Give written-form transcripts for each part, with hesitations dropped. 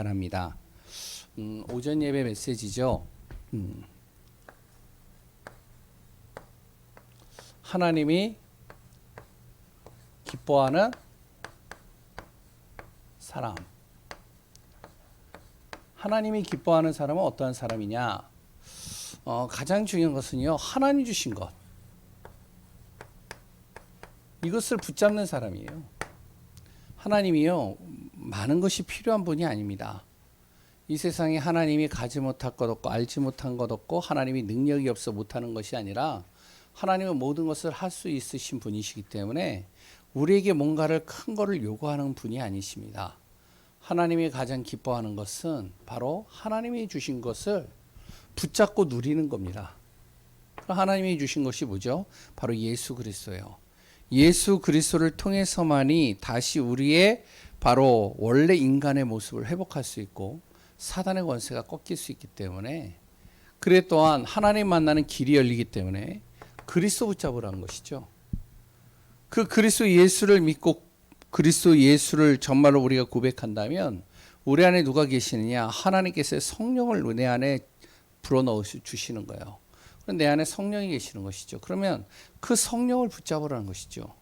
바랍니다. 오전 예배 메시지죠. 하나님이 기뻐하는 사람. 하나님이 기뻐하는 사람은 어떠한 사람이냐? 가장 중요한 것은요, 하나님 주신 것. 이것을 붙잡는 사람이에요. 하나님이요, 많은 것이 필요한 분이 아닙니다. 이 세상에 하나님이 가지 못할 것 없고 알지 못한 것 없고 하나님이 능력이 없어 못하는 것이 아니라 하나님은 모든 것을 할 수 있으신 분이시기 때문에 우리에게 뭔가를 큰 거를 요구하는 분이 아니십니다. 하나님이 가장 기뻐하는 것은 바로 하나님이 주신 것을 붙잡고 누리는 겁니다. 하나님이 주신 것이 뭐죠? 바로 예수 그리스도예요. 예수 그리스도를 통해서만이 다시 우리의 바로 원래 인간의 모습을 회복할 수 있고 사단의 권세가 꺾일 수 있기 때문에, 그래 또한 하나님 만나는 길이 열리기 때문에 그리스도 붙잡으라는 것이죠. 그 그리스도 예수를 믿고 그리스도 예수를 정말로 우리가 고백한다면 우리 안에 누가 계시느냐? 하나님께서 성령을 내 안에 불어넣어 주시는 거예요. 내 안에 성령이 계시는 것이죠. 그러면 그 성령을 붙잡으라는 것이죠.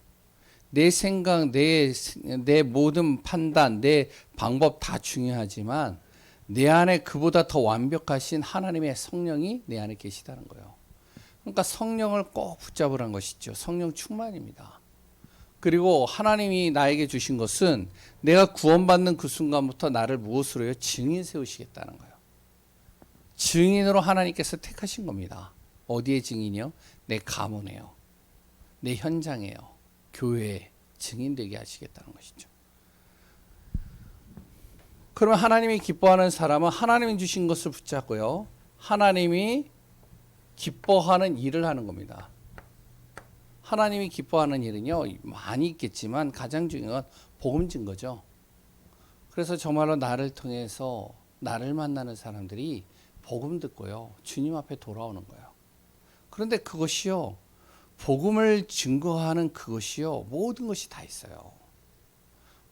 내 생각, 내 모든 판단, 내 방법 다 중요하지만 내 안에 그보다 더 완벽하신 하나님의 성령이 내 안에 계시다는 거예요. 그러니까 성령을 꼭 붙잡으라는 것이죠. 성령 충만입니다. 그리고 하나님이 나에게 주신 것은 내가 구원받는 그 순간부터 나를 무엇으로요? 증인 세우시겠다는 거예요. 증인으로 하나님께서 택하신 겁니다. 어디에 증인이요? 내 가문에요. 내 현장에요. 교회에 증인되게 하시겠다는 것이죠. 그러면 하나님이 기뻐하는 사람은 하나님이 주신 것을 붙잡고요, 하나님이 기뻐하는 일을 하는 겁니다. 하나님이 기뻐하는 일은요, 많이 있겠지만 가장 중요한 건 복음 증거죠. 그래서 정말로 나를 통해서 나를 만나는 사람들이 복음 듣고요, 주님 앞에 돌아오는 거예요. 그런데 그것이요, 복음을 증거하는 그것이요, 모든 것이 다 있어요.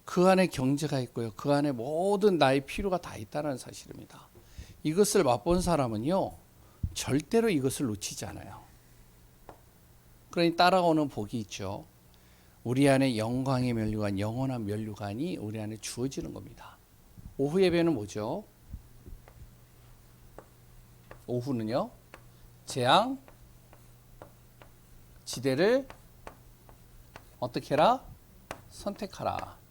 그 안에 경제가 있고요, 그 안에 모든 나의 필요가 다 있다는 사실입니다. 이것을 맛본 사람은요, 절대로 이것을 놓치지 않아요. 그러니 따라오는 복이 있죠. 우리 안에 영광의 면류관, 영원한 면류관이 우리 안에 주어지는 겁니다. 오후 예배는 뭐죠? 오후는요, 재앙 지대를 어떻게 해라? 선택하라.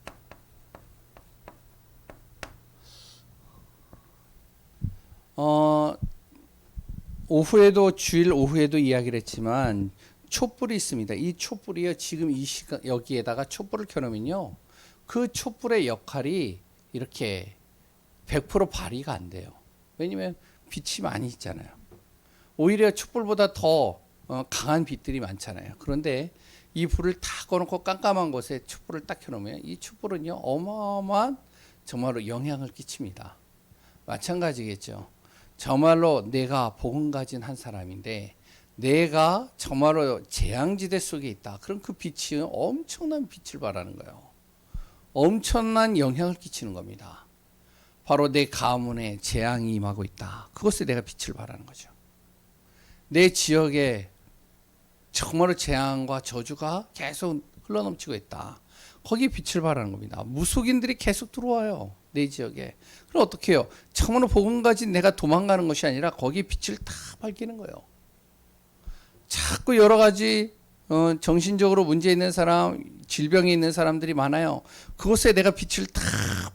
오후에도, 주일 오후에도 이야기를 했지만 촛불이 있습니다. 이 촛불이요, 지금 이 시간 여기에다가 촛불을 켜놓으면요, 그 촛불의 역할이 이렇게 100% 발휘가 안 돼요. 왜냐면 빛이 많이 있잖아요. 오히려 촛불보다 더 강한 빛들이 많잖아요. 그런데 이 불을 다 꺼놓고 깜깜한 곳에 촛불을 딱 켜놓으면 이 촛불은요, 어마어마한 정말로 영향을 끼칩니다. 마찬가지겠죠. 정말로 내가 복음 가진 한 사람인데 내가 정말로 재앙지대 속에 있다. 그럼 그 빛이 엄청난 빛을 발하는 거예요. 엄청난 영향을 끼치는 겁니다. 바로 내 가문에 재앙이 임하고 있다. 그것에 내가 빛을 발하는 거죠. 내 지역에 정말로 재앙과 저주가 계속 흘러넘치고 있다. 거기에 빛을 발하는 겁니다. 무속인들이 계속 들어와요, 내 지역에. 그럼 어떻게 해요? 정말로 복음 가진 내가 도망가는 것이 아니라 거기에 빛을 다 밝히는 거예요. 자꾸 여러 가지 정신적으로 문제 있는 사람, 질병이 있는 사람들이 많아요. 그곳에 내가 빛을 다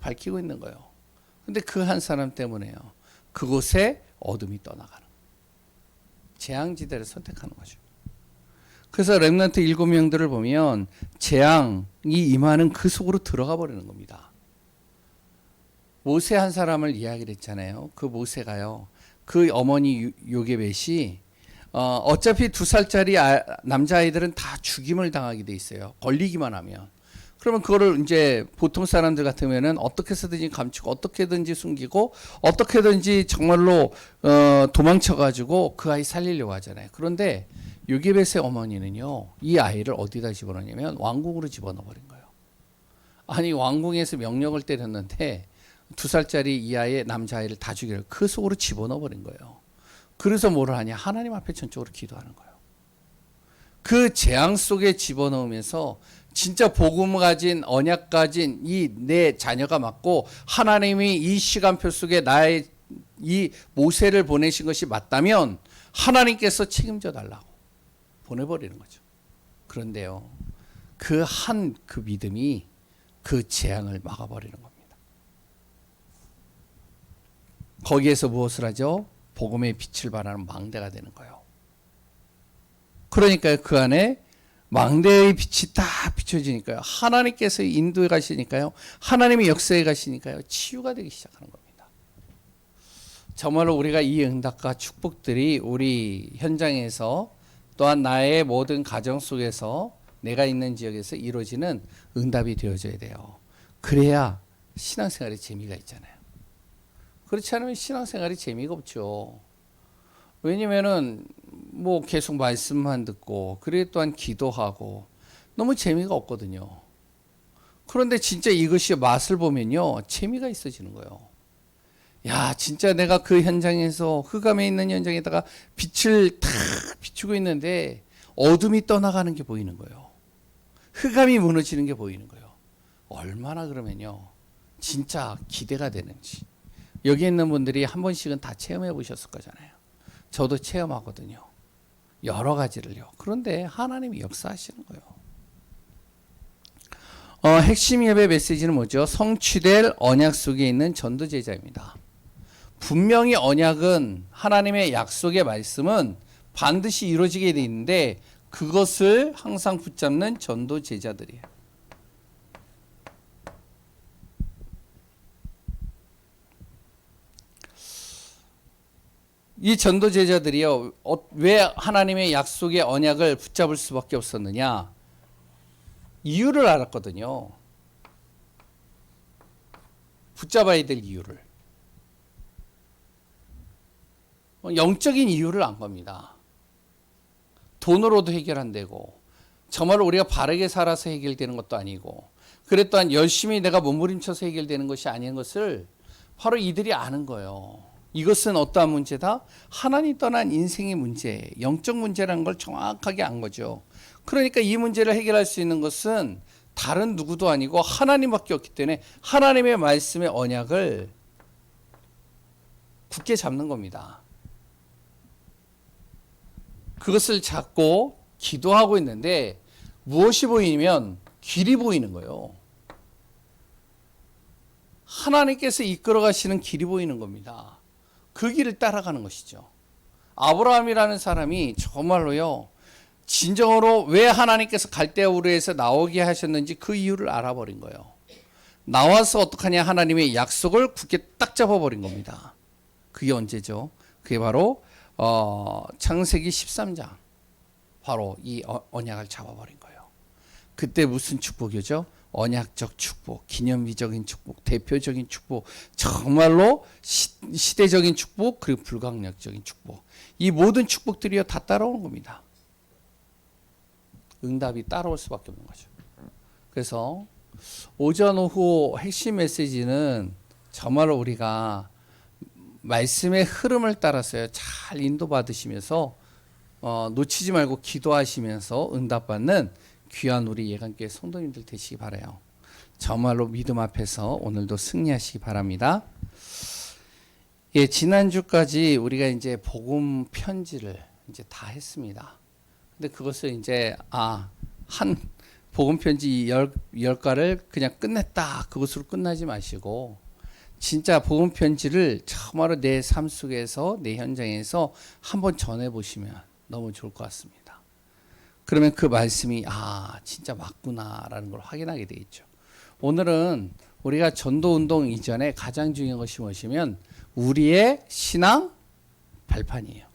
밝히고 있는 거예요. 근데 그 한 사람 때문에요, 그곳에 어둠이 떠나가는, 재앙지대를 선택하는 거죠. 그래서 렘넌트 7명들을 보면 재앙이 임하는 그 속으로 들어가 버리는 겁니다. 모세 한 사람을 이야기를 했잖아요. 그 모세가요, 그 어머니 요게벳이 어차피 2살짜리 남자아이들은 다 죽임을 당하게 돼 있어요. 걸리기만 하면. 그러면 그거를 이제 보통 사람들 같으면은 어떻게 해서든지 감추고 어떻게든지 숨기고 어떻게든지 정말로 도망쳐가지고 그 아이 살리려고 하잖아요. 그런데 요게벳의 어머니는요, 이 아이를 어디다 집어넣냐면 왕궁으로 집어넣어버린 거예요. 아니 왕궁에서 명령을 때렸는데 2살짜리 이하의 남자아이를 다 죽이려 그 속으로 집어넣어 버린 거예요. 그래서 뭐를 하냐? 하나님 앞에 전적으로 기도하는 거예요. 그 재앙 속에 집어넣으면서 진짜 복음을 가진 언약 가진 이 내 자녀가 맞고 하나님이 이 시간표 속에 나의 이 모세를 보내신 것이 맞다면 하나님께서 책임져 달라고 보내버리는 거죠. 그런데요, 그 믿음이 그 재앙을 막아버리는 겁니다. 거기에서 무엇을 하죠? 복음의 빛을 발하는 망대가 되는 거예요. 그러니까 그 안에 망대의 빛이 딱 비춰지니까요, 하나님께서 인도해 가시니까요, 하나님의 역사에 가시니까요, 치유가 되기 시작하는 겁니다. 정말로 우리가 이 응답과 축복들이 우리 현장에서 또한 나의 모든 가정 속에서 내가 있는 지역에서 이루어지는 응답이 되어져야 돼요. 그래야 신앙생활에 재미가 있잖아요. 그렇지 않으면 신앙생활이 재미가 없죠. 왜냐면은 뭐 계속 말씀만 듣고 그래 또한 기도하고 너무 재미가 없거든요. 그런데 진짜 이것이 맛을 보면요, 재미가 있어지는 거예요. 야, 진짜 내가 그 현장에서 흑암에 있는 현장에다가 빛을 탁 비추고 있는데 어둠이 떠나가는 게 보이는 거예요. 흑암이 무너지는 게 보이는 거예요. 얼마나 그러면요, 진짜 기대가 되는지. 여기 있는 분들이 한 번씩은 다 체험해 보셨을 거잖아요. 저도 체험하거든요. 여러 가지를요. 그런데 하나님이 역사하시는 거예요. 핵심 예배 메시지는 뭐죠? 성취될 언약 속에 있는 전도제자입니다. 분명히 언약은 하나님의 약속의 말씀은 반드시 이루어지게 돼 있는데 그것을 항상 붙잡는 전도제자들이에요. 이 전도제자들이요, 왜 하나님의 약속의 언약을 붙잡을 수밖에 없었느냐? 이유를 알았거든요. 붙잡아야 될 이유를. 영적인 이유를 안 겁니다. 돈으로도 해결 안 되고, 정말로 우리가 바르게 살아서 해결되는 것도 아니고, 그래 또한 열심히 내가 몸부림쳐서 해결되는 것이 아닌 것을 바로 이들이 아는 거예요. 이것은 어떠한 문제다? 하나님 떠난 인생의 문제, 영적 문제라는 걸 정확하게 안 거죠. 그러니까 이 문제를 해결할 수 있는 것은 다른 누구도 아니고 하나님밖에 없기 때문에 하나님의 말씀의 언약을 굳게 잡는 겁니다. 그것을 잡고 기도하고 있는데 무엇이 보이면 길이 보이는 거예요. 하나님께서 이끌어 가시는 길이 보이는 겁니다. 그 길을 따라가는 것이죠. 아브라함이라는 사람이 정말로요, 진정으로 왜 하나님께서 갈대아우르에서 나오게 하셨는지 그 이유를 알아버린 거예요. 나와서 어떡하냐, 하나님의 약속을 굳게 딱 잡아버린 겁니다. 그게 언제죠? 그게 바로 창세기 13장, 바로 이 언약을 잡아버린 거예요. 그때 무슨 축복이죠? 언약적 축복, 기념비적인 축복, 대표적인 축복, 정말로 시대적인 축복, 그리고 불가항력적인 축복. 이 모든 축복들이요, 다 따라오는 겁니다. 응답이 따라올 수밖에 없는 거죠. 그래서 오전 오후 핵심 메시지는 정말로 우리가 말씀의 흐름을 따라서요, 잘 인도받으시면서 놓치지 말고 기도하시면서 응답받는 귀한 우리 예강교회 성도님들 되시기 바라요. 정말로 믿음 앞에서 오늘도 승리하시기 바랍니다. 예, 지난주까지 우리가 이제 복음 편지를 이제 다 했습니다. 근데 그것을 이제 한 복음 편지 10가를 그냥 끝냈다, 그것으로 끝나지 마시고 진짜 복음 편지를 정말로 내 삶 속에서, 내 현장에서 한번 전해 보시면 너무 좋을 것 같습니다. 그러면 그 말씀이 진짜 맞구나라는 걸 확인하게 돼 있죠. 오늘은 우리가 전도운동 이전에 가장 중요한 것이 무엇이면 우리의 신앙 발판이에요.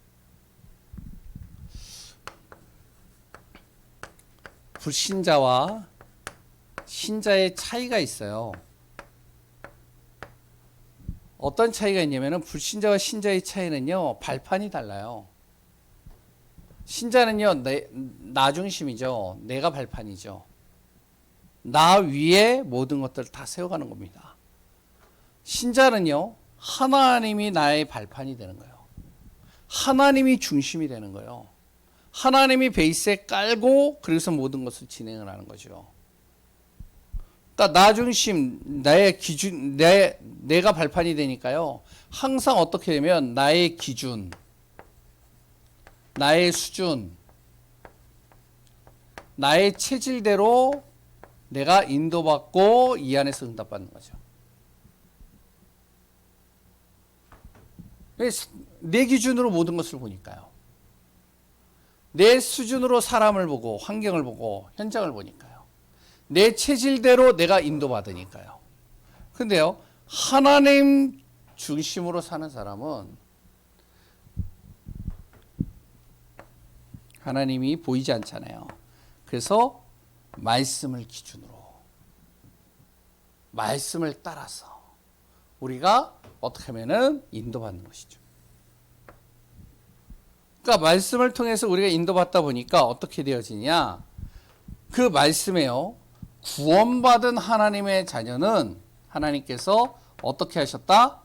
불신자와 신자의 차이가 있어요. 어떤 차이가 있냐면 불신자와 신자의 차이는요, 발판이 달라요. 신자는요, 나 중심이죠. 내가 발판이죠. 나 위에 모든 것들을 다 세워가는 겁니다. 신자는요, 하나님이 나의 발판이 되는 거예요. 하나님이 중심이 되는 거예요. 하나님이 베이스에 깔고 그래서 모든 것을 진행을 하는 거죠. 그러니까 나 중심, 나의 기준, 내가 발판이 되니까요. 항상 어떻게 되면 나의 기준, 나의 수준, 나의 체질대로 내가 인도받고 이 안에서 응답받는 거죠. 내 기준으로 모든 것을 보니까요. 내 수준으로 사람을 보고 환경을 보고 현장을 보니까요. 내 체질대로 내가 인도받으니까요. 근데요, 하나님 중심으로 사는 사람은 하나님이 보이지 않잖아요. 그래서 말씀을 기준으로, 말씀을 따라서 우리가 어떻게 하면은 인도받는 것이죠. 그러니까 말씀을 통해서 우리가 인도받다 보니까 어떻게 되어지냐? 그 말씀에요. 구원받은 하나님의 자녀는 하나님께서 어떻게 하셨다?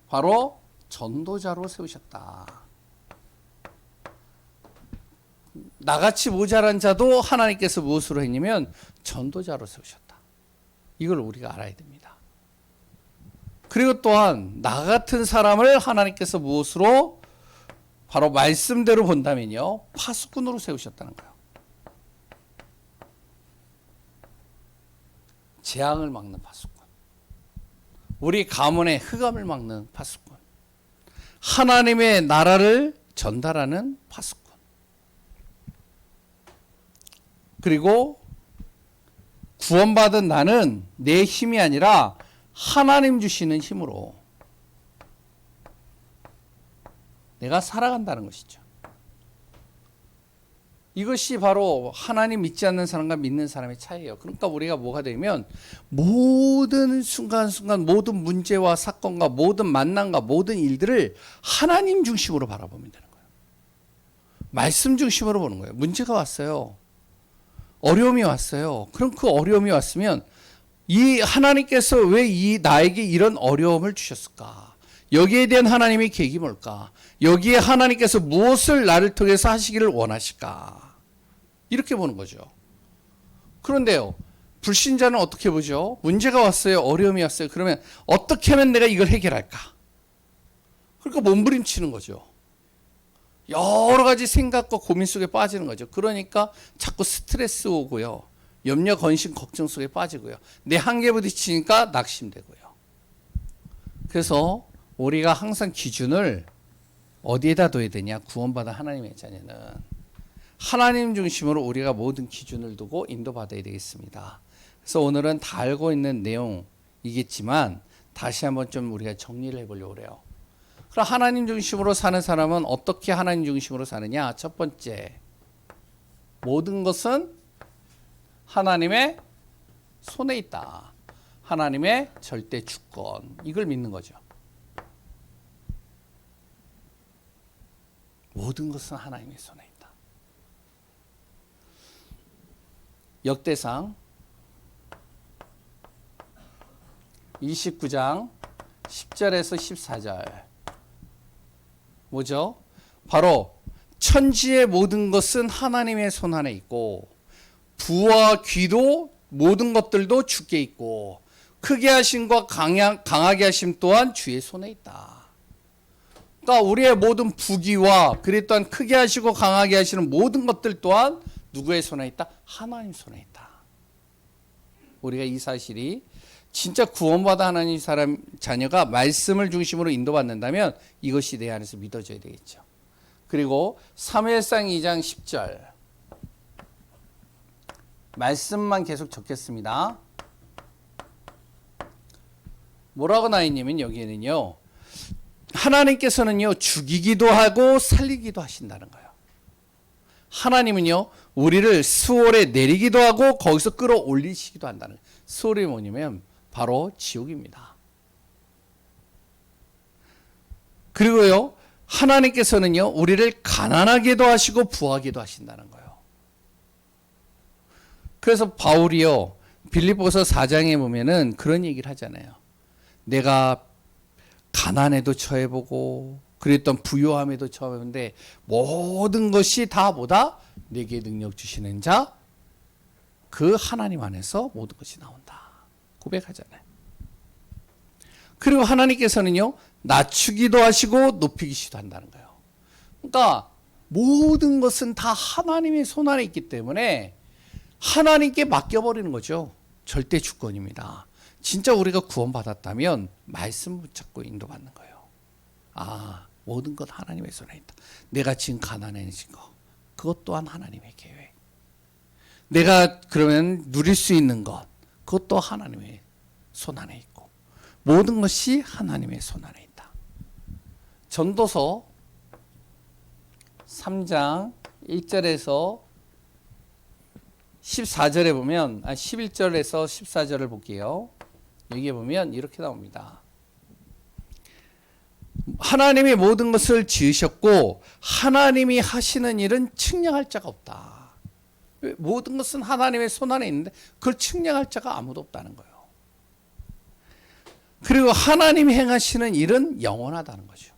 바로 전도자로 세우셨다. 나같이 모자란 자도 하나님께서 무엇으로 했냐면 전도자로 세우셨다. 이걸 우리가 알아야 됩니다. 그리고 또한 나 같은 사람을 하나님께서 무엇으로? 바로 말씀대로 본다면요, 파수꾼으로 세우셨다는 거예요. 재앙을 막는 파수꾼, 우리 가문의 흑암을 막는 파수꾼, 하나님의 나라를 전달하는 파수꾼, 그리고 구원받은 나는 내 힘이 아니라 하나님 주시는 힘으로 내가 살아간다는 것이죠. 이것이 바로 하나님 믿지 않는 사람과 믿는 사람의 차이예요. 그러니까 우리가 뭐가 되면 모든 순간순간 모든 문제와 사건과 모든 만남과 모든 일들을 하나님 중심으로 바라보면 되는 거예요. 말씀 중심으로 보는 거예요. 문제가 왔어요. 어려움이 왔어요. 그럼 그 어려움이 왔으면 이 하나님께서 왜 나에게 이런 어려움을 주셨을까? 여기에 대한 하나님의 계획이 뭘까? 여기에 하나님께서 무엇을 나를 통해서 하시기를 원하실까? 이렇게 보는 거죠. 그런데요, 불신자는 어떻게 보죠? 문제가 왔어요. 어려움이 왔어요. 그러면 어떻게 하면 내가 이걸 해결할까? 그러니까 몸부림치는 거죠. 여러 가지 생각과 고민 속에 빠지는 거죠. 그러니까 자꾸 스트레스 오고요. 염려, 건심, 걱정 속에 빠지고요. 내 한계 부딪히니까 낙심되고요. 그래서 우리가 항상 기준을 어디에다 둬야 되냐? 구원받은 하나님의 자녀는 하나님 중심으로 우리가 모든 기준을 두고 인도받아야 되겠습니다. 그래서 오늘은 다 알고 있는 내용이겠지만 다시 한번 좀 우리가 정리를 해보려고 그래요. 그럼 하나님 중심으로 사는 사람은 어떻게 하나님 중심으로 사느냐? 첫 번째, 모든 것은 하나님의 손에 있다. 하나님의 절대 주권. 이걸 믿는 거죠. 모든 것은 하나님의 손에 있다. 역대상 29장 10절에서 14절. 뭐죠? 바로 천지의 모든 것은 하나님의 손 안에 있고 부와 귀도 모든 것들도 주께 있고 크게 하심과 강하게 하심 또한 주의 손에 있다. 그러니까 우리의 모든 부귀와 그리 또한 크게 하시고 강하게 하시는 모든 것들 또한 누구의 손에 있다? 하나님 손에 있다. 우리가 이 사실이 진짜 구원받아 하나님 사람 자녀가 말씀을 중심으로 인도받는다면 이것이 내 안에서 믿어져야 되겠죠. 그리고 사무엘상 2장 10절 말씀만 계속 적겠습니다. 뭐라고 나와 있냐면 여기에는요, 하나님께서는요 죽이기도 하고 살리기도 하신다는 거예요. 하나님은요 우리를 수월에 내리기도 하고 거기서 끌어올리시기도 한다는 거예요. 수월이 뭐냐면 바로 지옥입니다. 그리고요 하나님께서는요 우리를 가난하게도 하시고 부하게도 하신다는 거예요. 그래서 바울이요 빌립보서 4장에 보면은 그런 얘기를 하잖아요. 내가 가난에도 처해보고 그랬던 부요함에도 처해보는데 모든 것이 다 뭐다? 내게 능력 주시는 자 그 하나님 안에서 모든 것이 나온다. 고백하잖아요. 그리고 하나님께서는요, 낮추기도 하시고 높이기도 한다는 거예요. 그러니까 모든 것은 다 하나님의 손 안에 있기 때문에 하나님께 맡겨버리는 거죠. 절대 주권입니다. 진짜 우리가 구원받았다면 말씀 붙잡고 인도받는 거예요. 아, 모든 것 하나님의 손에 있다. 내가 지금 가난해진 거, 그것 또한 하나님의 계획. 내가 그러면 누릴 수 있는 것, 그것도 하나님의 손 안에 있고 모든 것이 하나님의 손 안에 있다. 전도서 3장 1절에서 14절에 보면 11절에서 14절을 볼게요. 여기에 보면 이렇게 나옵니다. 하나님이 모든 것을 지으셨고 하나님이 하시는 일은 측량할 자가 없다. 모든 것은 하나님의 손 안에 있는데 그걸 측량할 자가 아무도 없다는 거예요. 그리고 하나님이 행하시는 일은 영원하다는 거죠.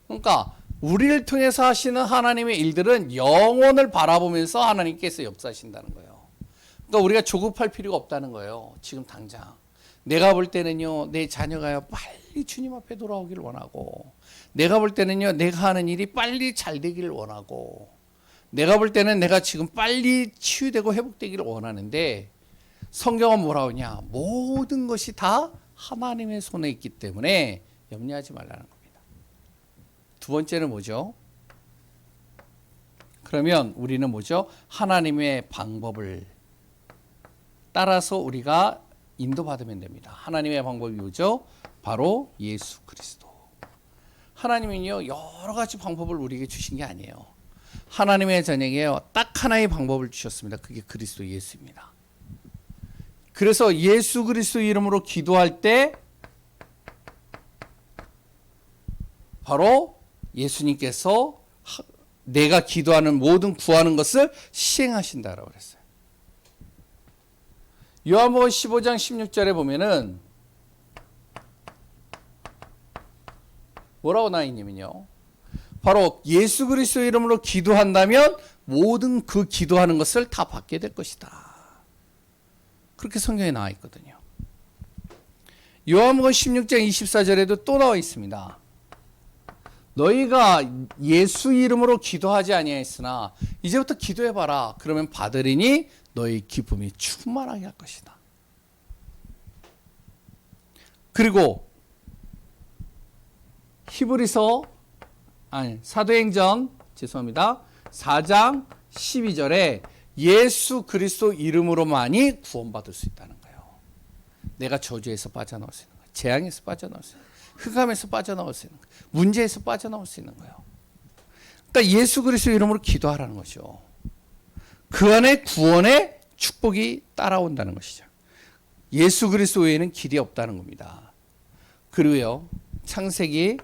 그러니까 우리를 통해서 하시는 하나님의 일들은 영원을 바라보면서 하나님께서 역사하신다는 거예요. 그러니까 우리가 조급할 필요가 없다는 거예요. 지금 당장. 내가 볼 때는요, 내 자녀가요, 빨리 주님 앞에 돌아오길 원하고, 내가 볼 때는요, 내가 하는 일이 빨리 잘 되기를 원하고, 내가 볼 때는 내가 지금 빨리 치유되고 회복되기를 원하는데, 성경은 뭐라고 하냐? 모든 것이 다 하나님의 손에 있기 때문에 염려하지 말라는 겁니다. 두 번째는 뭐죠? 그러면 우리는 뭐죠? 하나님의 방법을 따라서 우리가 인도받으면 됩니다. 하나님의 방법이 뭐죠? 바로 예수 그리스도. 하나님은요, 여러 가지 방법을 우리에게 주신 게 아니에요. 하나님의 자녀에게 딱 하나의 방법을 주셨습니다. 그게 그리스도 예수입니다. 그래서 예수 그리스도 이름으로 기도할 때 바로 예수님께서 내가 기도하는 모든 구하는 것을 시행하신다라고 그랬어요. 요한복음 15장 16절에 보면은 뭐라고 나와 있냐면요, 바로 예수 그리스도 이름으로 기도한다면 모든 그 기도하는 것을 다 받게 될 것이다. 그렇게 성경에 나와 있거든요. 요한복음 16장 24절에도 또 나와 있습니다. 너희가 예수 이름으로 기도하지 아니하였으나 이제부터 기도해봐라. 그러면 받으리니 너희 기쁨이 충만하게 할 것이다. 그리고 사도행전 4장 12절에 예수 그리스도 이름으로만이 구원받을 수 있다는 거예요. 내가 저주에서 빠져나올 수 있는 거예요. 재앙에서 빠져나올 수 있는 거예요. 흑암에서 빠져나올 수 있는 거예요. 문제에서 빠져나올 수 있는 거예요. 그러니까 예수 그리스도 이름으로 기도하라는 것이죠. 그 안에 구원의 축복이 따라온다는 것이죠. 예수 그리스도 외에는 길이 없다는 겁니다. 그리고요, 창세기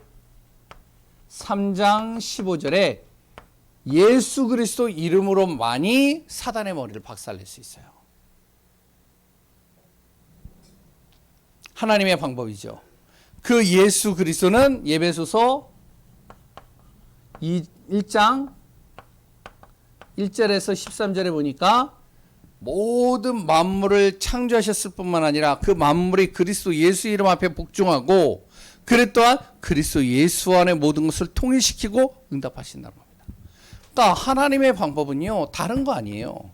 3장 15절에 예수 그리스도 이름으로만이 사단의 머리를 박살낼 수 있어요. 하나님의 방법이죠. 그 예수 그리스도는 에베소서 1장 1절에서 13절에 보니까 모든 만물을 창조하셨을 뿐만 아니라 그 만물이 그리스도 예수 이름 앞에 복종하고 그래 또한 그리스도 예수 안에 모든 것을 통일시키고 응답하신다는 겁니다. 그러니까 하나님의 방법은요, 다른 거 아니에요.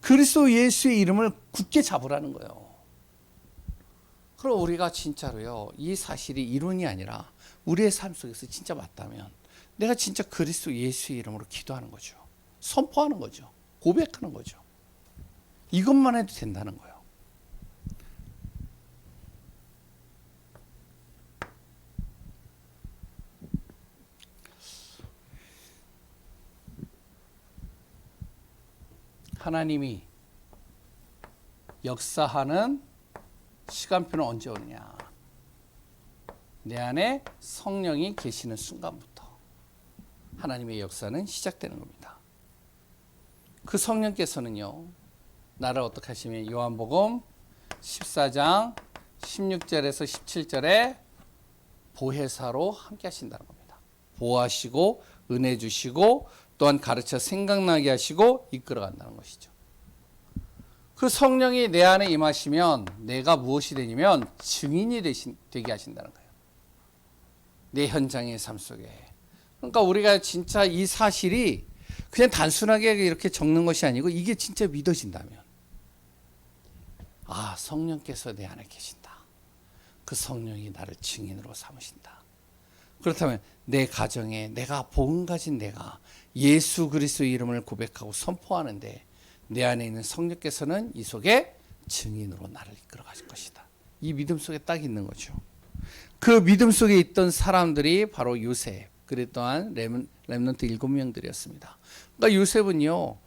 그리스도 예수의 이름을 굳게 잡으라는 거예요. 그럼 우리가 진짜로요, 이 사실이 이론이 아니라 우리의 삶 속에서 진짜 맞다면 내가 진짜 그리스도 예수의 이름으로 기도하는 거죠. 선포하는 거죠. 고백하는 거죠. 이것만 해도 된다는 거예요. 하나님이 역사하는 시간표는 언제 오느냐? 내 안에 성령이 계시는 순간부터 하나님의 역사는 시작되는 겁니다. 그 성령께서는요, 나를 어떻게 하시면 요한복음 14장 16절에서 17절에 보혜사로 함께 하신다는 겁니다. 보호하시고 은혜 주시고 또한 가르쳐 생각나게 하시고 이끌어 간다는 것이죠. 그 성령이 내 안에 임하시면 내가 무엇이 되냐면 증인이 되게 하신다는 거예요. 내 현장의 삶 속에. 그러니까 우리가 진짜 이 사실이 그냥 단순하게 이렇게 적는 것이 아니고 이게 진짜 믿어진다면, 아, 성령께서 내 안에 계신다. 그 성령이 나를 증인으로 삼으신다. 그렇다면 내 가정에 내가 복음 가진 내가 예수 그리스도 이름을 고백하고 선포하는데 내 안에 있는 성령께서는 이 속에 증인으로 나를 이끌어 가실 것이다. 이 믿음 속에 딱 있는 거죠. 그 믿음 속에 있던 사람들이 바로 요셉, 그리고 또한 렘넌트 7명들이었습니다. 그러니까 요셉은요,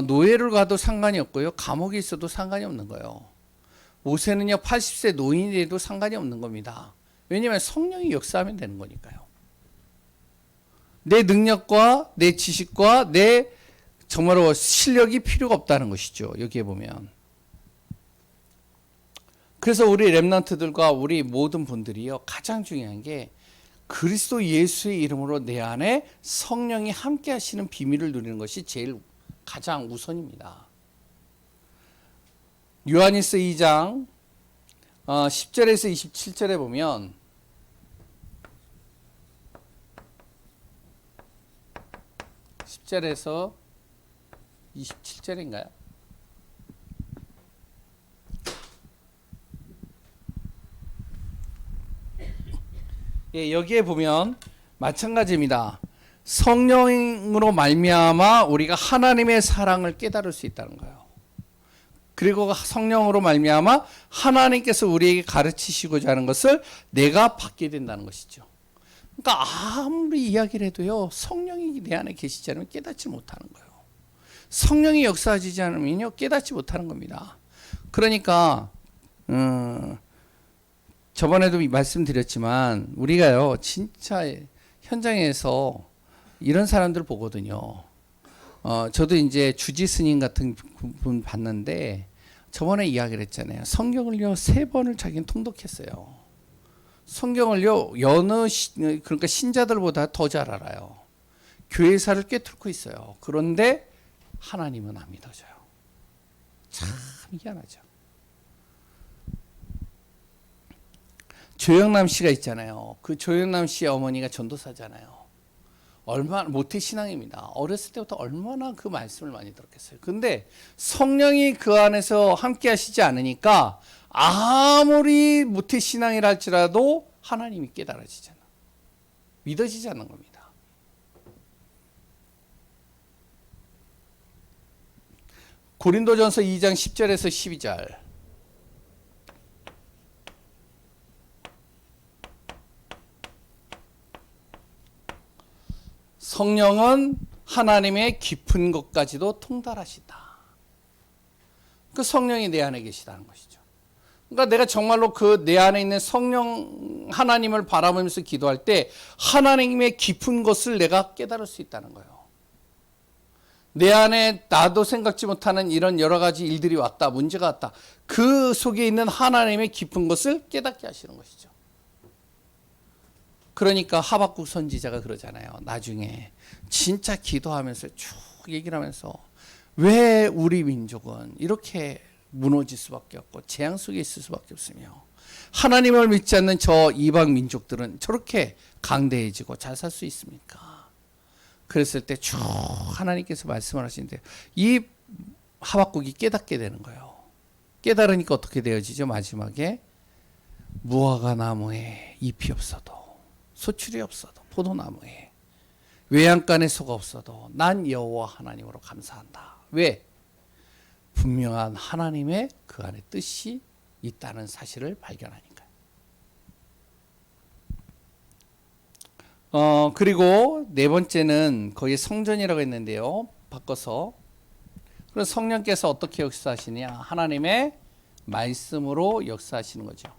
노예를 가도 상관이 없고요, 감옥에 있어도 상관이 없는 거예요. 모세는요, 80세 노인이 돼도 상관이 없는 겁니다. 왜냐하면 성령이 역사하면 되는 거니까요. 내 능력과 내 지식과 내 정말로 실력이 필요가 없다는 것이죠. 여기에 보면. 그래서 우리 렘넌트들과 우리 모든 분들이요, 가장 중요한 게 그리스도 예수의 이름으로 내 안에 성령이 함께 하시는 비밀을 누리는 것이 제일 가장 우선입니다. 요한일서 2장 10절에서 27절에 보면 (10절에서 27절인가요? 예, 여기에 보면 마찬가지입니다. 성령으로 말미암아 우리가 하나님의 사랑을 깨달을 수 있다는 거예요. 그리고 성령으로 말미암아 하나님께서 우리에게 가르치시고자 하는 것을 내가 받게 된다는 것이죠. 그러니까 아무리 이야기를 해도요, 성령이 내 안에 계시지 않으면 깨닫지 못하는 거예요. 성령이 역사하지 않으면요, 깨닫지 못하는 겁니다. 그러니까 저번에도 말씀드렸지만 우리가요, 진짜 현장에서 이런 사람들 보거든요. 저도 이제 주지 스님 같은 분 봤는데 저번에 이야기를 했잖아요. 성경을요 3번을 자기는 통독했어요. 성경을요 그러니까 신자들보다 더 잘 알아요. 교회사를 꿰뚫고 있어요. 그런데 하나님은 안 믿어져요. 참 희한하죠. 조영남 씨가 있잖아요. 그 조영남 씨의 어머니가 전도사잖아요. 얼마나 모태신앙입니다. 어렸을 때부터 얼마나 그 말씀을 많이 들었겠어요. 근데 성령이 그 안에서 함께 하시지 않으니까 아무리 모태신앙이라 할지라도 하나님이 깨달아지잖아. 믿어지지 않는 겁니다. 고린도전서 2장 10절에서 12절. 성령은 하나님의 깊은 것까지도 통달하시다. 그 성령이 내 안에 계시다는 것이죠. 그러니까 내가 정말로 그 내 안에 있는 성령 하나님을 바라보면서 기도할 때 하나님의 깊은 것을 내가 깨달을 수 있다는 거예요. 내 안에 나도 생각지 못하는 이런 여러 가지 일들이 왔다, 문제가 왔다. 그 속에 있는 하나님의 깊은 것을 깨닫게 하시는 것이죠. 그러니까 하박국 선지자가 그러잖아요. 나중에 진짜 기도하면서 쭉 얘기를 하면서 왜 우리 민족은 이렇게 무너질 수밖에 없고 재앙 속에 있을 수밖에 없으며 하나님을 믿지 않는 저 이방 민족들은 저렇게 강대해지고 잘 살 수 있습니까? 그랬을 때 쭉 하나님께서 말씀을 하시는데 이 하박국이 깨닫게 되는 거예요. 깨달으니까 어떻게 되어지죠? 마지막에 무화과 나무에 잎이 없어도 소출이 없어도 포도나무에 외양간에 소가 없어도 난 여호와 하나님으로 감사한다. 왜? 분명한 하나님의 그 안에 뜻이 있다는 사실을 발견하니까요. 그리고 네 번째는 거기 성전이라고 했는데요. 바꿔서 그래서 성령께서 어떻게 역사하시냐? 하나님의 말씀으로 역사하시는 거죠.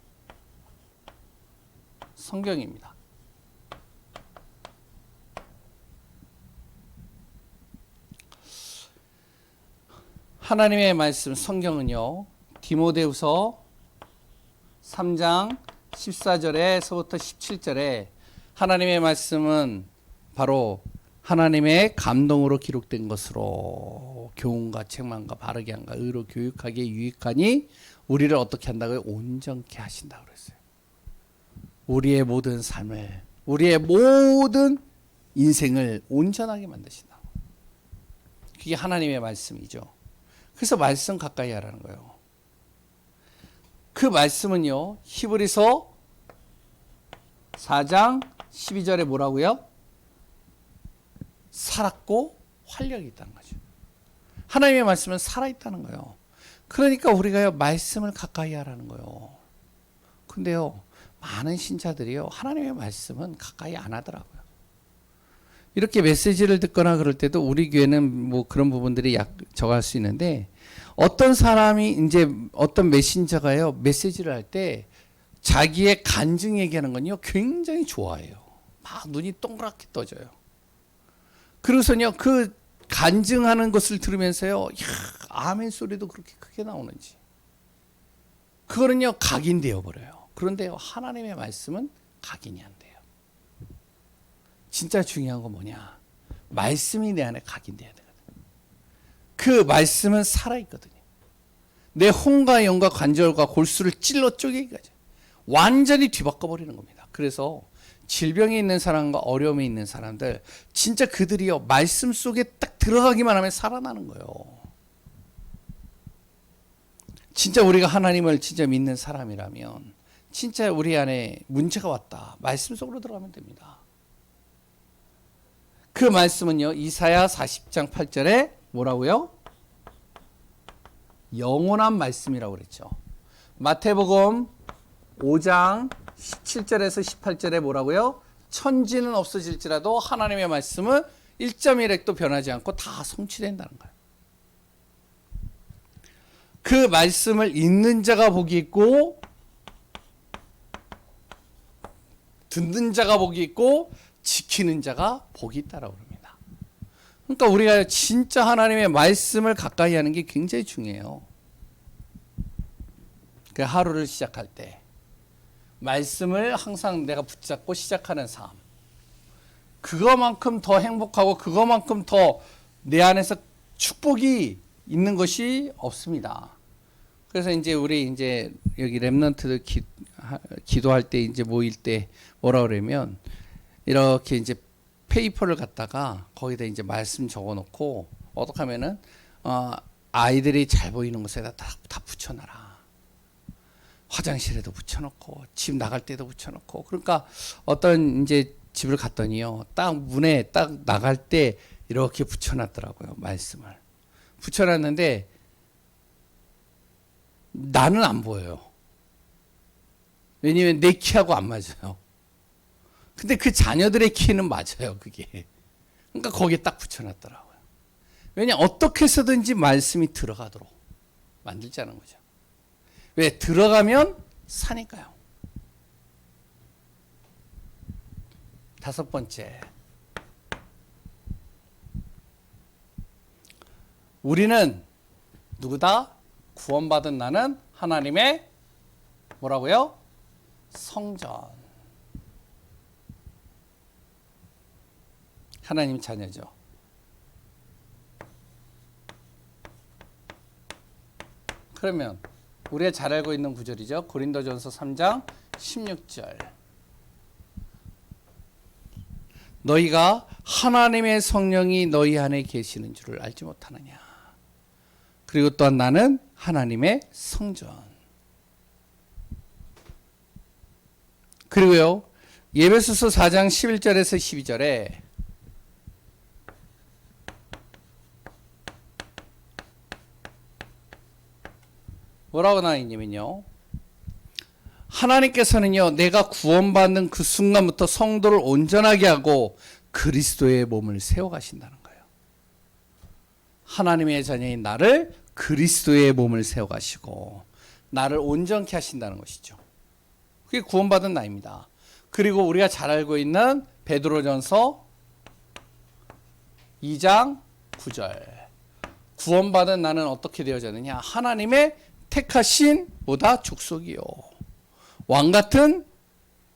성경입니다. 하나님의 말씀 성경은요. 디모데후서 3장 14절에서부터 17절에 하나님의 말씀은 바로 하나님의 감동으로 기록된 것으로 교훈과 책망과 바르게 한가 의로 교육하기에 유익하니 우리를 어떻게 한다고요? 온전케 하신다고 그랬어요. 우리의 모든 삶을, 우리의 모든 인생을 온전하게 만드신다. 그게 하나님의 말씀이죠. 그래서 말씀 가까이 하라는 거예요. 그 말씀은요, 히브리서 4장 12절에 뭐라고요? 살았고 활력이 있다는 거죠. 하나님의 말씀은 살아있다는 거예요. 그러니까 우리가요, 말씀을 가까이 하라는 거예요. 근데요, 많은 신자들이요, 하나님의 말씀은 가까이 안 하더라고요. 이렇게 메시지를 듣거나 그럴 때도 우리 교회는 뭐 그런 부분들이 적할 수 있는데, 어떤 사람이 이제 어떤 메신저가요, 메시지를 할 때 자기의 간증 얘기하는 건요, 굉장히 좋아해요. 막 눈이 동그랗게 떠져요. 그래서요, 그 간증하는 것을 들으면서요, 야, 아멘 소리도 그렇게 크게 나오는지. 그거는요, 각인되어 버려요. 그런데요, 하나님의 말씀은 각인이 안 돼요. 진짜 중요한 건 뭐냐? 말씀이 내 안에 각인돼야 되거든. 그 말씀은 살아있거든요. 내 혼과 영과 관절과 골수를 찔러 쪼개기까지 완전히 뒤바꿔 버리는 겁니다. 그래서 질병이 있는 사람과 어려움이 있는 사람들, 진짜 그들이요, 말씀 속에 딱 들어가기만 하면 살아나는 거예요. 진짜 우리가 하나님을 진짜 믿는 사람이라면 진짜 우리 안에 문제가 왔다, 말씀 속으로 들어가면 됩니다. 그 말씀은요, 이사야 40장 8절에 뭐라고요? 영원한 말씀이라고 그랬죠. 마태복음 5장 17절에서 18절에 뭐라고요? 천지는 없어질지라도 하나님의 말씀은 1.1핵도 변하지 않고 다 성취된다는 거예요. 그 말씀을 읽는 자가 복이 있고 듣는 자가 복이 있고 지키는 자가 복이 있다라고 합니다. 그러니까 우리가 진짜 하나님의 말씀을 가까이 하는 게 굉장히 중요해요. 그 하루를 시작할 때 말씀을 항상 내가 붙잡고 시작하는 삶, 그거만큼 더 행복하고 그거만큼 더 내 안에서 축복이 있는 것이 없습니다. 그래서 이제 우리 이제 여기 렘넌트들 기도할 때 이제 모일 때 뭐라 그러면 이렇게 이제 페이퍼를 갖다가 거기다 이제 말씀 적어놓고 어떻게 하면은 아이들이 잘 보이는 곳에다 다 붙여놔라. 화장실에도 붙여놓고 집 나갈 때도 붙여놓고. 그러니까 어떤 이제 집을 갔더니요, 딱 문에 딱 나갈 때 이렇게 붙여놨더라고요, 말씀을. 붙여놨는데 나는 안 보여요. 왜냐면 내 키하고 안 맞아요. 근데 그 자녀들의 키는 맞아요, 그게. 그러니까 거기에 딱 붙여놨더라고요. 왜냐, 어떻게 해서든지 말씀이 들어가도록 만들자는 거죠. 왜? 들어가면 사니까요. 5번째, 우리는 누구다? 구원받은 나는 하나님의 뭐라고요? 성전. 하나님 자녀죠. 그러면 우리가 잘 알고 있는 구절이죠. 고린도전서 3장 16절. 너희가 하나님의 성령이 너희 안에 계시는 줄을 알지 못하느냐. 그리고 또한 나는 하나님의 성전. 그리고요, 에베소서 4장 11절에서 12절에 뭐라고 나와 있냐면요, 하나님께서는요, 내가 구원받는 그 순간부터 성도를 온전하게 하고 그리스도의 몸을 세워가신다는 거예요. 하나님의 자녀인 나를 그리스도의 몸을 세워가시고 나를 온전케 하신다는 것이죠. 그게 구원받은 나입니다. 그리고 우리가 잘 알고 있는 베드로전서 2장 9절. 구원받은 나는 어떻게 되어졌느냐? 하나님의 택하신 뭐다? 족속이요. 왕 같은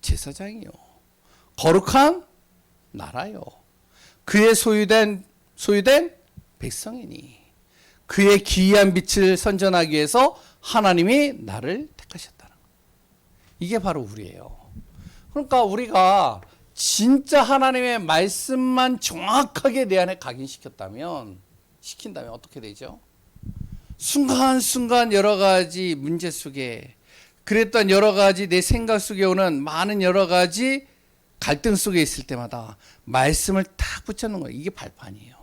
제사장이요. 거룩한 나라요. 그의 소유된 백성이니 그의 기이한 빛을 선전하기 위해서 하나님이 나를 택하셨다는 것. 이게 바로 우리예요. 그러니까 우리가 진짜 하나님의 말씀만 정확하게 내 안에 각인시킨다면 어떻게 되죠? 순간순간 여러 가지 문제 속에, 그랬던 여러 가지 내 생각 속에 오는 많은 여러 가지 갈등 속에 있을 때마다 말씀을 딱 붙여놓는 거예요. 이게 발판이에요.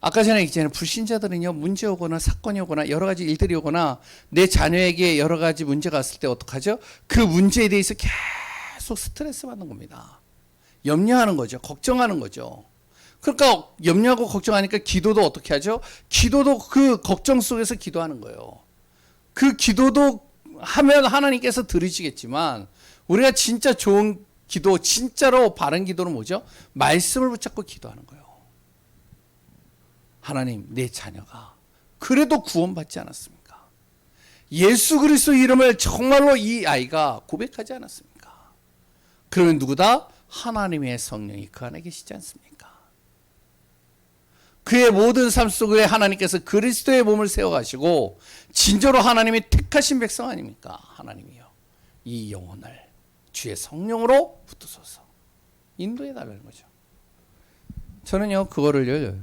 아까 전에 얘기했잖아요. 불신자들은요, 문제 오거나 사건이 오거나 여러 가지 일들이 오거나 내 자녀에게 여러 가지 문제가 왔을 때 어떡하죠? 그 문제에 대해서 계속 스트레스 받는 겁니다. 염려하는 거죠. 걱정하는 거죠. 그러니까 염려하고 걱정하니까 기도도 어떻게 하죠? 기도도 그 걱정 속에서 기도하는 거예요. 그 기도도 하면 하나님께서 들으시겠지만 우리가 진짜 좋은 기도, 진짜로 바른 기도는 뭐죠? 말씀을 붙잡고 기도하는 거예요. 하나님, 내 자녀가 그래도 구원받지 않았습니까? 예수 그리스도 이름을 정말로 이 아이가 고백하지 않았습니까? 그러면 누구다? 하나님의 성령이 그 안에 계시지 않습니까? 그의 모든 삶 속에 하나님께서 그리스도의 몸을 세워가시고 진짜로 하나님이 택하신 백성 아닙니까? 하나님이요, 이 영혼을 주의 성령으로 붙드소서 인도해 달라는 거죠. 저는요, 그거를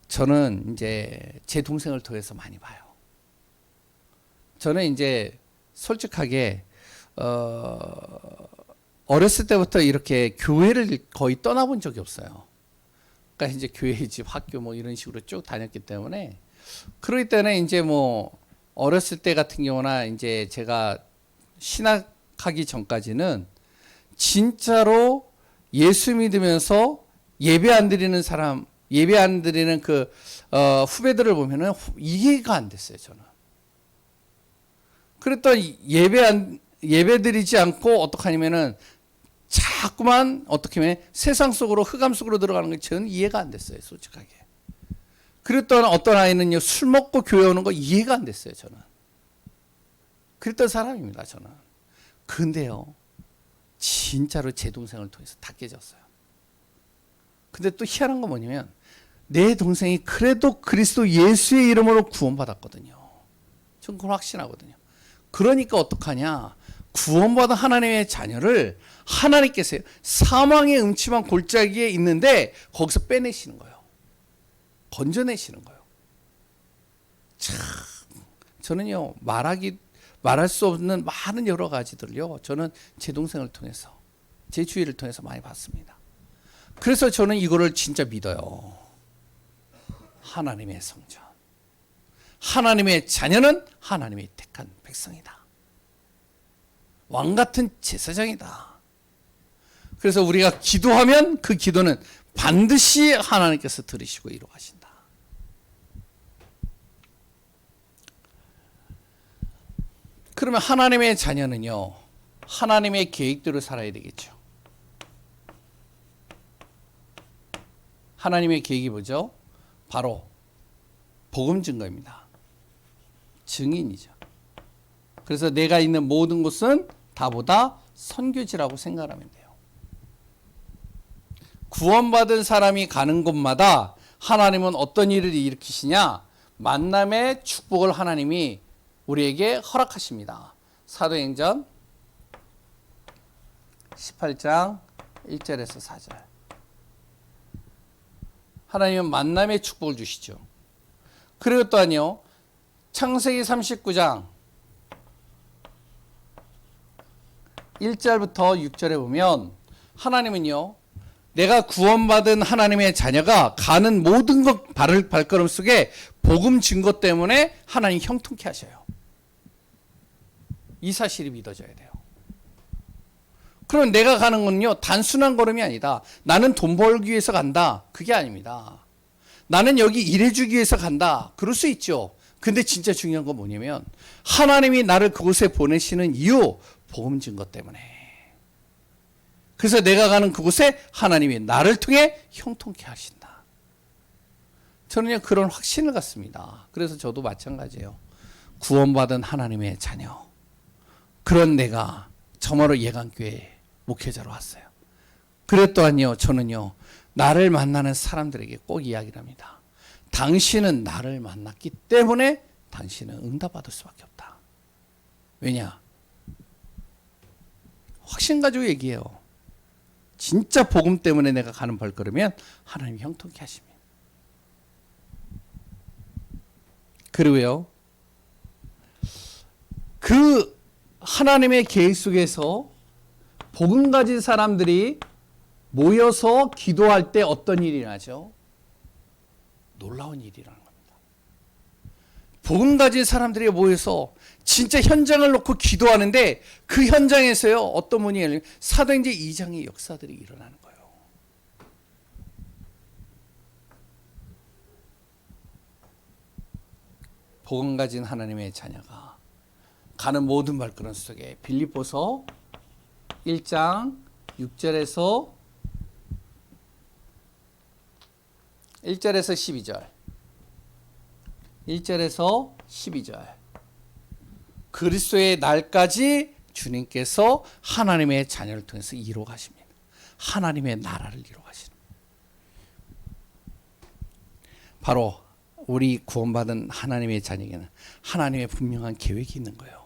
저는 이제 제 동생을 통해서 많이 봐요. 저는 이제 솔직하게 어렸을 때부터 이렇게 교회를 거의 떠나본 적이 없어요. 그러니까 이제 교회 집, 학교 뭐 이런 식으로 쭉 다녔기 때문에, 그러기 때문에 이제 뭐 어렸을 때 같은 경우나 이제 제가 신학하기 전까지는 진짜로 예수 믿으면서 예배 안 드리는 사람, 예배 안 드리는 그 후배들을 보면은 이해가 안 됐어요, 저는. 그랬더니 예배 드리지 않고 어떻게 하냐면은 자꾸만 어떻게 하면 세상 속으로, 흑암 속으로 들어가는 게 저는 이해가 안 됐어요, 솔직하게. 그랬던 어떤 아이는요, 술 먹고 교회 오는 거 이해가 안 됐어요, 저는. 그랬던 사람입니다, 저는. 근데요, 진짜로 제 동생을 통해서 다 깨졌어요. 근데 또 희한한 건 뭐냐면 내 동생이 그래도 그리스도 예수의 이름으로 구원받았거든요. 저는 그걸 확신하거든요. 그러니까 어떡하냐, 구원받은 하나님의 자녀를 하나님께서 사망의 음침한 골짜기에 있는데 거기서 빼내시는 거예요. 건져내시는 거예요. 참, 저는요, 말할 수 없는 많은 여러 가지들을요, 저는 제 동생을 통해서, 제 주위를 통해서 많이 봤습니다. 그래서 저는 이거를 진짜 믿어요. 하나님의 성전, 하나님의 자녀는 하나님의 택한 백성이다. 왕 같은 제사장이다. 그래서 우리가 기도하면 그 기도는 반드시 하나님께서 들으시고 이루어가신다. 그러면 하나님의 자녀는요, 하나님의 계획대로 살아야 되겠죠. 하나님의 계획이 뭐죠? 바로 복음 증거입니다. 증인이죠. 그래서 내가 있는 모든 곳은 다보다 선교지라고 생각하면 돼요. 구원받은 사람이 가는 곳마다 하나님은 어떤 일을 일으키시냐? 만남의 축복을 하나님이 우리에게 허락하십니다. 사도행전 18장 1절에서 4절. 하나님은 만남의 축복을 주시죠. 그리고 또한요, 창세기 39장 1절부터 6절에 보면 하나님은요, 내가 구원받은 하나님의 자녀가 가는 모든 것 발걸음 속에 복음 증거 때문에 하나님 형통케 하셔요. 이 사실이 믿어져야 돼요. 그럼 내가 가는 건요, 단순한 걸음이 아니다. 나는 돈 벌기 위해서 간다. 그게 아닙니다. 나는 여기 일해주기 위해서 간다. 그럴 수 있죠. 근데 진짜 중요한 건 뭐냐면 하나님이 나를 그곳에 보내시는 이유, 복음 증거 때문에. 그래서 내가 가는 그곳에 하나님이 나를 통해 형통케 하신다. 저는요, 그런 확신을 갖습니다. 그래서 저도 마찬가지예요. 구원받은 하나님의 자녀, 그런 내가 정말로 예강교회 목회자로 왔어요. 그랬더니요, 저는요, 나를 만나는 사람들에게 꼭 이야기를 합니다. 당신은 나를 만났기 때문에 당신은 응답받을 수밖에 없다. 왜냐? 확신 가지고 얘기해요. 진짜 복음 때문에 내가 가는 발걸으면 하나님이 형통케 하십니다. 그리고요, 그 하나님의 계획 속에서 복음 가진 사람들이 모여서 기도할 때 어떤 일이 나죠? 놀라운 일이라는 겁니다. 복음 가진 사람들이 모여서 진짜 현장을 놓고 기도하는데 그 현장에서요, 어떤 분이 사도행전 2장의 역사들이 일어나는 거예요. 복음 가진 하나님의 자녀가 가는 모든 발걸음 속에 빌립보서 1장 6절에서 12절 1절에서 12절 그리스도의 날까지 주님께서 하나님의 자녀를 통해서 이루어 가십니다. 하나님의 나라를 이루어 가시는 바로 우리 구원받은 하나님의 자녀에게는 하나님의 분명한 계획이 있는 거예요.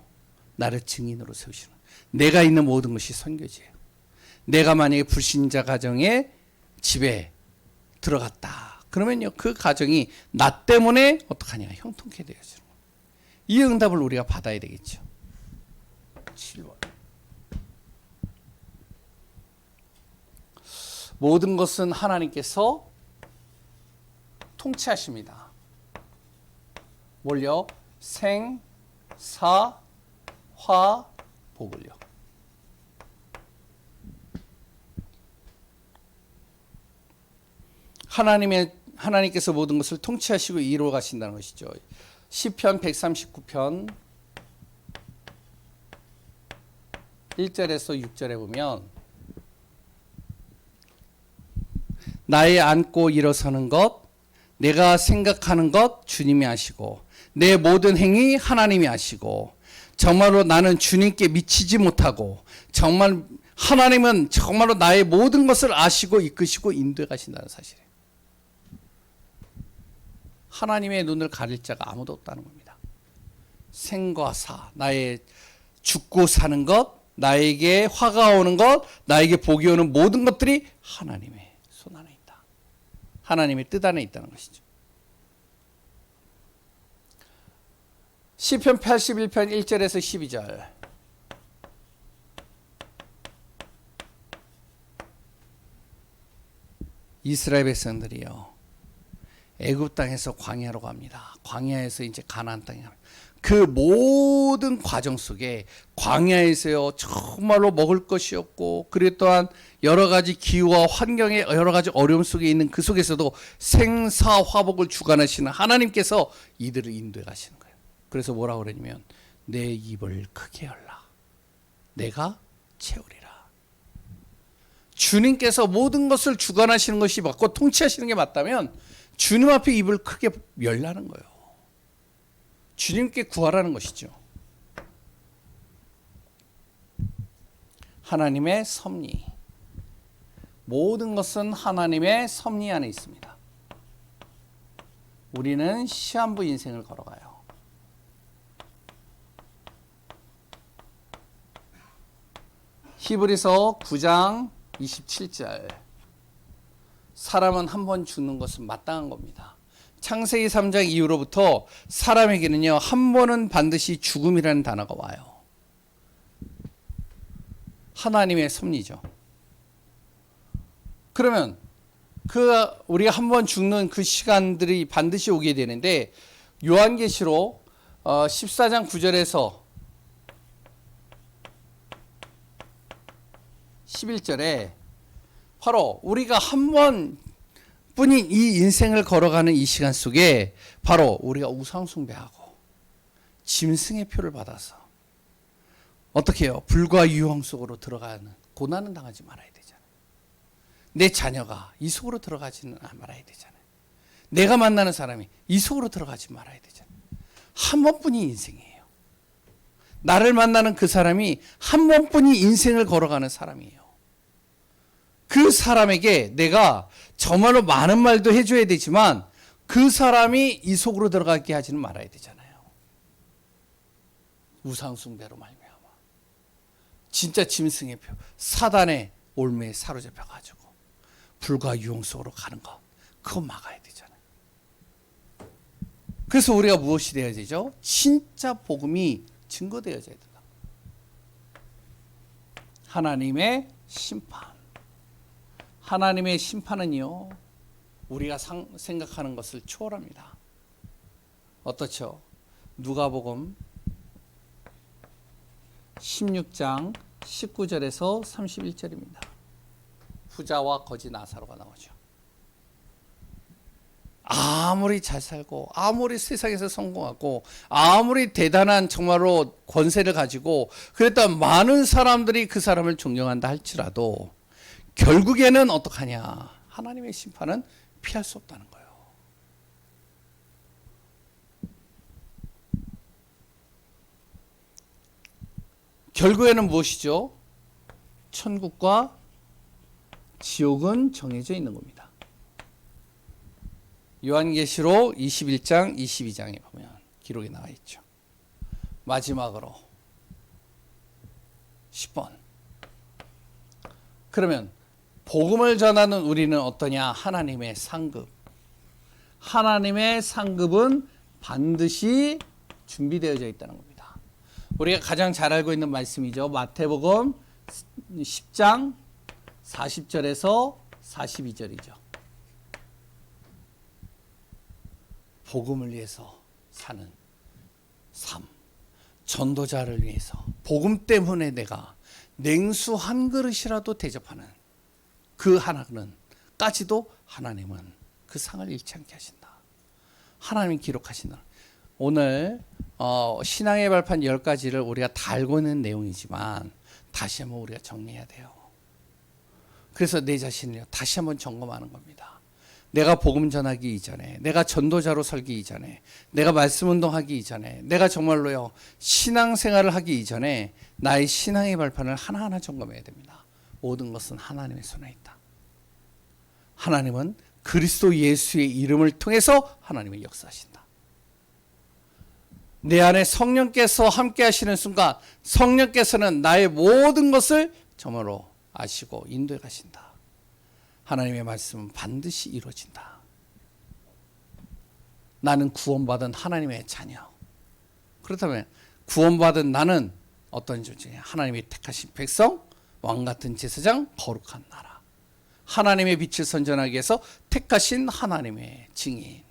나를 증인으로 세우시는. 내가 있는 모든 것이 선교지예요. 내가 만약에 불신자 가정의 집에 들어갔다. 그러면요, 그 가정이 나 때문에 어떡하냐, 형통케 되어지는 거예요. 이 응답을 우리가 받아야 되겠죠. 7번. 모든 것은 하나님께서 통치하십니다. 뭘요? 생, 사, 화, 복을요. 하나님께서 모든 것을 통치하시고 이루어 가신다는 것이죠. 시편 139편 1절에서 6절에 보면 나의 앉고 일어서는 것, 내가 생각하는 것 주님이 아시고 내 모든 행위 하나님이 아시고 정말로 나는 주님께 미치지 못하고 정말 하나님은 정말로 나의 모든 것을 아시고 이끄시고 인도해 가신다는 사실이에요. 하나님의 눈을 가릴 자가 아무도 없다는 겁니다. 생과 사, 나의 죽고 사는 것, 나에게 화가 오는 것, 나에게 복이 오는 모든 것들이 하나님의 손 안에 있다. 하나님의 뜻 안에 있다는 것이죠. 시편 81편 1절에서 12절 이스라엘 백성들이요, 애굽 땅에서 광야로 갑니다. 광야에서 이제 가나안 땅에 갑니다. 그 모든 과정 속에 광야에서요, 정말로 먹을 것이 없고, 그리고 또한 여러 가지 기후와 환경의 여러 가지 어려움 속에 있는 그 속에서도 생사 화복을 주관하시는 하나님께서 이들을 인도해 가시는 거예요. 그래서 뭐라고 그러냐면 내 입을 크게 열라, 내가 채우리라. 주님께서 모든 것을 주관하시는 것이 맞고 통치하시는 게 맞다면 주님 앞에 입을 크게 열라는 거예요. 주님께 구하라는 것이죠. 하나님의 섭리. 모든 것은 하나님의 섭리 안에 있습니다. 우리는 시한부 인생을 걸어가요. 히브리서 9장 27절. 사람은 한 번 죽는 것은 마땅한 겁니다. 창세기 3장 이후로부터 사람에게는요, 한 번은 반드시 죽음이라는 단어가 와요. 하나님의 섭리죠. 그러면 우리가 한 번 죽는 그 시간들이 반드시 오게 되는데, 요한계시록 14장 9절에서 11절에 바로 우리가 한 번뿐인 이 인생을 걸어가는 이 시간 속에 바로 우리가 우상숭배하고 짐승의 표를 받아서 어떻게 해요? 불과 유황 속으로 들어가는 고난은 당하지 말아야 되잖아요. 내 자녀가 이 속으로 들어가지는 말아야 되잖아요. 내가 만나는 사람이 이 속으로 들어가지 말아야 되잖아요. 한 번뿐인 인생이에요. 나를 만나는 그 사람이 한 번뿐이 인생을 걸어가는 사람이에요. 그 사람에게 내가 정말로 많은 말도 해줘야 되지만 그 사람이 이 속으로 들어가게 하지는 말아야 되잖아요. 우상숭배로 말미암아 진짜 짐승의 표, 사단의 올매에 사로잡혀가지고 불과 유혹 속으로 가는 거, 그거 막아야 되잖아요. 그래서 우리가 무엇이 되어야 되죠? 진짜 복음이 증거되어져야 된다. 하나님의 심판. 하나님의 심판은요, 우리가 생각하는 것을 초월합니다. 어떻죠? 누가복음 16장 19절에서 31절입니다. 부자와 거지 나사로가 나오죠. 아무리 잘 살고 아무리 세상에서 성공하고 아무리 대단한 정말로 권세를 가지고 그랬다 많은 사람들이 그 사람을 존경한다 할지라도 결국에는 어떡하냐? 하나님의 심판은 피할 수 없다는 거예요. 결국에는 무엇이죠? 천국과 지옥은 정해져 있는 겁니다. 요한계시록 21장 22장에 보면 기록이 나와 있죠. 마지막으로 10번. 그러면 복음을 전하는 우리는 어떠냐? 하나님의 상급. 하나님의 상급은 반드시 준비되어져 있다는 겁니다. 우리가 가장 잘 알고 있는 말씀이죠. 마태복음 10장 40절에서 42절이죠. 복음을 위해서 사는 삶. 전도자를 위해서 복음 때문에 내가 냉수 한 그릇이라도 대접하는 그 하나는 까지도 하나님은 그 상을 잃지 않게 하신다. 하나님이 기록하신다. 오늘 신앙의 발판 10가지를 우리가 다 알고 있는 내용이지만 다시 한번 우리가 정리해야 돼요. 그래서 내 자신을 다시 한번 점검하는 겁니다. 내가 복음 전하기 이전에, 내가 전도자로 설기 이전에, 내가 말씀 운동하기 이전에, 내가 정말로요 신앙생활을 하기 이전에 나의 신앙의 발판을 하나하나 점검해야 됩니다. 모든 것은 하나님의 손에 있다. 하나님은 그리스도 예수의 이름을 통해서 하나님의 역사하신다. 내 안에 성령께서 함께 하시는 순간 성령께서는 나의 모든 것을 정말로 아시고 인도해 가신다. 하나님의 말씀은 반드시 이루어진다. 나는 구원받은 하나님의 자녀. 그렇다면 구원받은 나는 어떤 존재냐? 하나님이 택하신 백성, 왕같은 제사장, 거룩한 나라. 하나님의 빛을 선전하기 위해서 택하신 하나님의 증인.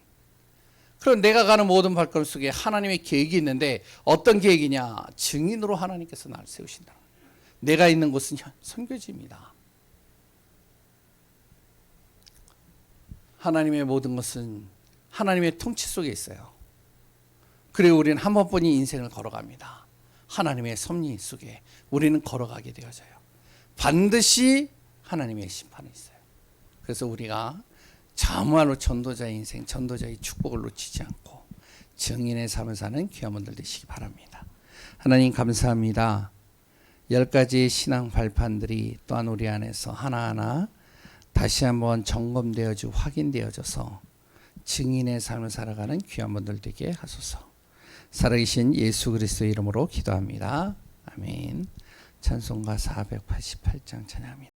그럼 내가 가는 모든 발걸음 속에 하나님의 계획이 있는데 어떤 계획이냐? 증인으로 하나님께서 나를 세우신다. 내가 있는 곳은 선교지입니다. 하나님의 모든 것은 하나님의 통치 속에 있어요. 그리고 우리는 한 번뿐이 인생을 걸어갑니다. 하나님의 섭리 속에 우리는 걸어가게 되어져요. 반드시 하나님의 심판이 있어요. 그래서 우리가 정말로 전도자의 인생, 전도자의 축복을 놓치지 않고 증인의 삶을 사는 귀한 분들 되시기 바랍니다. 하나님 감사합니다. 10가지 신앙 발판들이 또한 우리 안에서 하나하나 다시 한번 점검되어지고 확인되어져서 증인의 삶을 살아가는 귀한 분들 되게 하소서. 살아계신 예수 그리스도의 이름으로 기도합니다. 아멘. 찬송가 488장 찬양합니다.